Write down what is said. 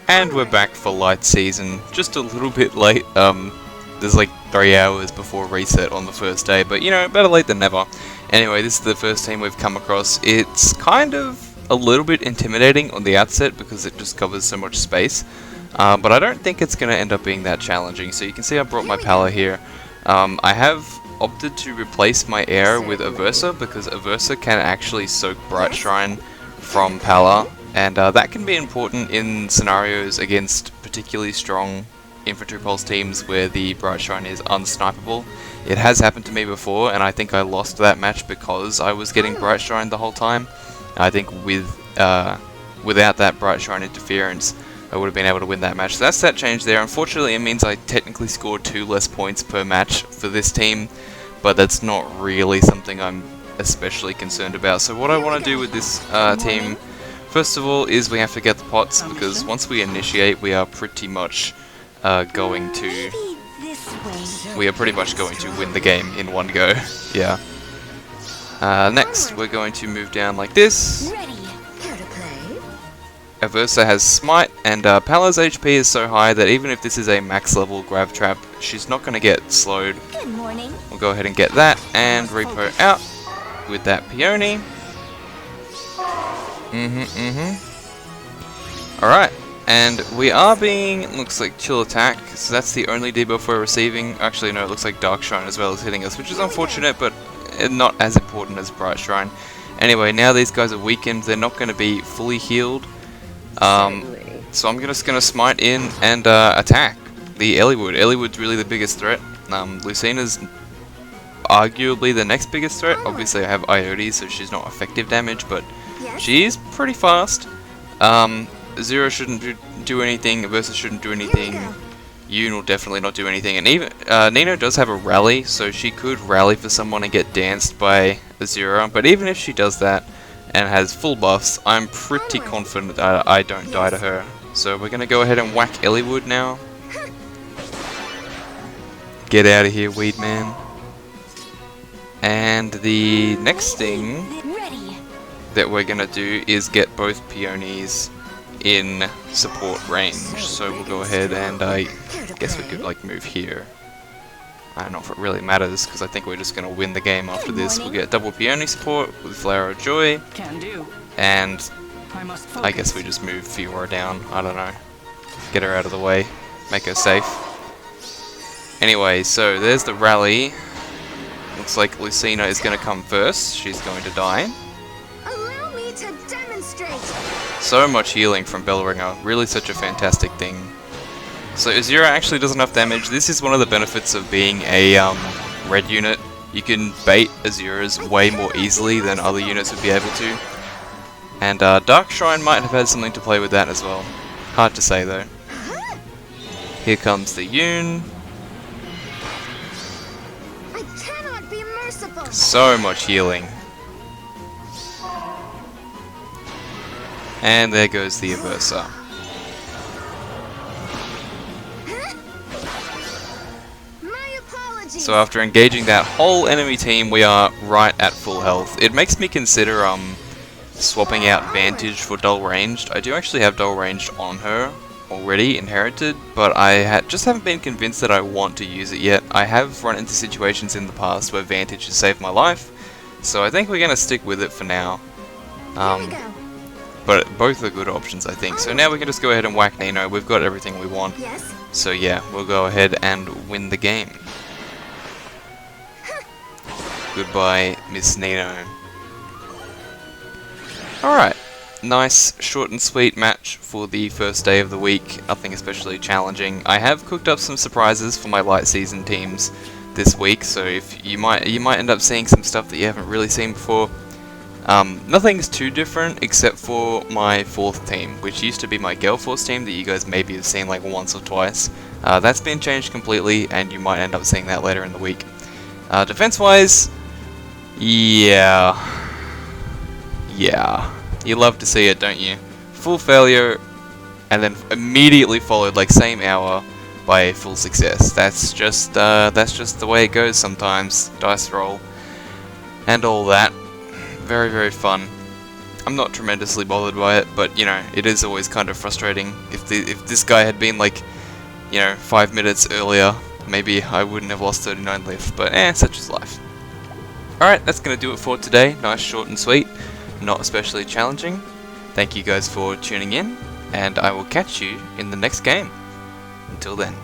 And we're back for light season, just a little bit late. There's like 3 hours before reset on the first day, but you know, better late than never. Anyway, this is the first team we've come across. It's kind of a little bit intimidating on the outset because it just covers so much space, but I don't think it's going to end up being that challenging. So you can see I brought my Palla here. I have opted to replace my Air with Aversa because Aversa can actually soak Bright Shrine from Palla, and that can be important in scenarios against particularly strong infantry pulse teams where the Bright Shrine is unsnipeable. It has happened to me before, and I think I lost that match because I was getting Bright Shrine the whole time. I think without that Bright Shrine interference, I would have been able to win that match. So that's that change there. Unfortunately, it means I technically scored 2 less points per match for this team, but that's not really something I'm especially concerned about. So what I want to do with this team, first of all, is we have to get the pots, because once we initiate, we are pretty much going to win the game in one go. Yeah. Next, we're going to move down like this. Aversa has Smite, and Palla's HP is so high that even if this is a max level Grav Trap, she's not going to get slowed. We'll go ahead and get that, and repo out with that Peony. Alright, and we are being, looks like Chill Attack, so that's the only debuff we're receiving. Actually no, it looks like Dark Shrine as well is hitting us, which is unfortunate, but not as important as Bright Shrine. Anyway, now these guys are weakened, they're not going to be fully healed. So I'm just going to Smite in and attack the Eliwood. Eliwood's really the biggest threat. Lucina's arguably the next biggest threat. Obviously I have Iote, so she's not effective damage, but she's pretty fast. Zero shouldn't do anything, Aversa shouldn't do anything, Yoon will definitely not do anything, and even Nino does have a rally, so she could rally for someone and get danced by Azura, but even if she does that and has full buffs, I'm pretty confident that I don't die to her. So we're going to go ahead and whack Eliwood now. Get out of here, Weed Man. And the next thing that we're going to do is get both Peonies in support range. So we'll go ahead and I guess we could like move here. I don't know if it really matters because I think we're just going to win the game after this. We'll get double Peony support with Flower of Joy. And I guess we just move Fiora down. I don't know. Get her out of the way. Make her safe. Anyway, so there's the rally. Looks like Lucina is going to come first. She's going to die. Allow me to demonstrate. So much healing from Bellringer. Really such a fantastic thing. So Azura actually does enough damage. This is one of the benefits of being a red unit. You can bait Azuras way more easily than other units would be able to. And Dark Shrine might have had something to play with that as well. Hard to say though. Here comes the Yoon. I cannot be merciful. So much healing. And there goes the Aversa. So after engaging that whole enemy team, we are right at full health. It makes me consider swapping out Vantage for Dull Ranged. I do actually have Dull Ranged on her already, inherited, but I just haven't been convinced that I want to use it yet. I have run into situations in the past where Vantage has saved my life, so I think we're going to stick with it for now. But both are good options, I think. So now we can just go ahead and whack Nino. We've got everything we want. So yeah, we'll go ahead and win the game. Goodbye, Miss Nino. Alright, nice, short and sweet match for the first day of the week. Nothing especially challenging. I have cooked up some surprises for my light season teams this week, so if you might end up seeing some stuff that you haven't really seen before. Nothing's too different except for my 4th team, which used to be my Gale Force team that you guys maybe have seen like once or twice. That's been changed completely, and you might end up seeing that later in the week. Defense-wise, yeah, you love to see it, don't you? Full failure, and then immediately followed, like same hour, by a full success. That's just the way it goes sometimes. Dice roll, and all that. Very, very fun. I'm not tremendously bothered by it, but you know, it is always kind of frustrating. If this guy had been like, you know, 5 minutes earlier, maybe I wouldn't have lost 39 life, but such is life. Alright, that's going to do it for today. Nice, short and sweet, not especially challenging. Thank you guys for tuning in, and I will catch you in the next game. Until then.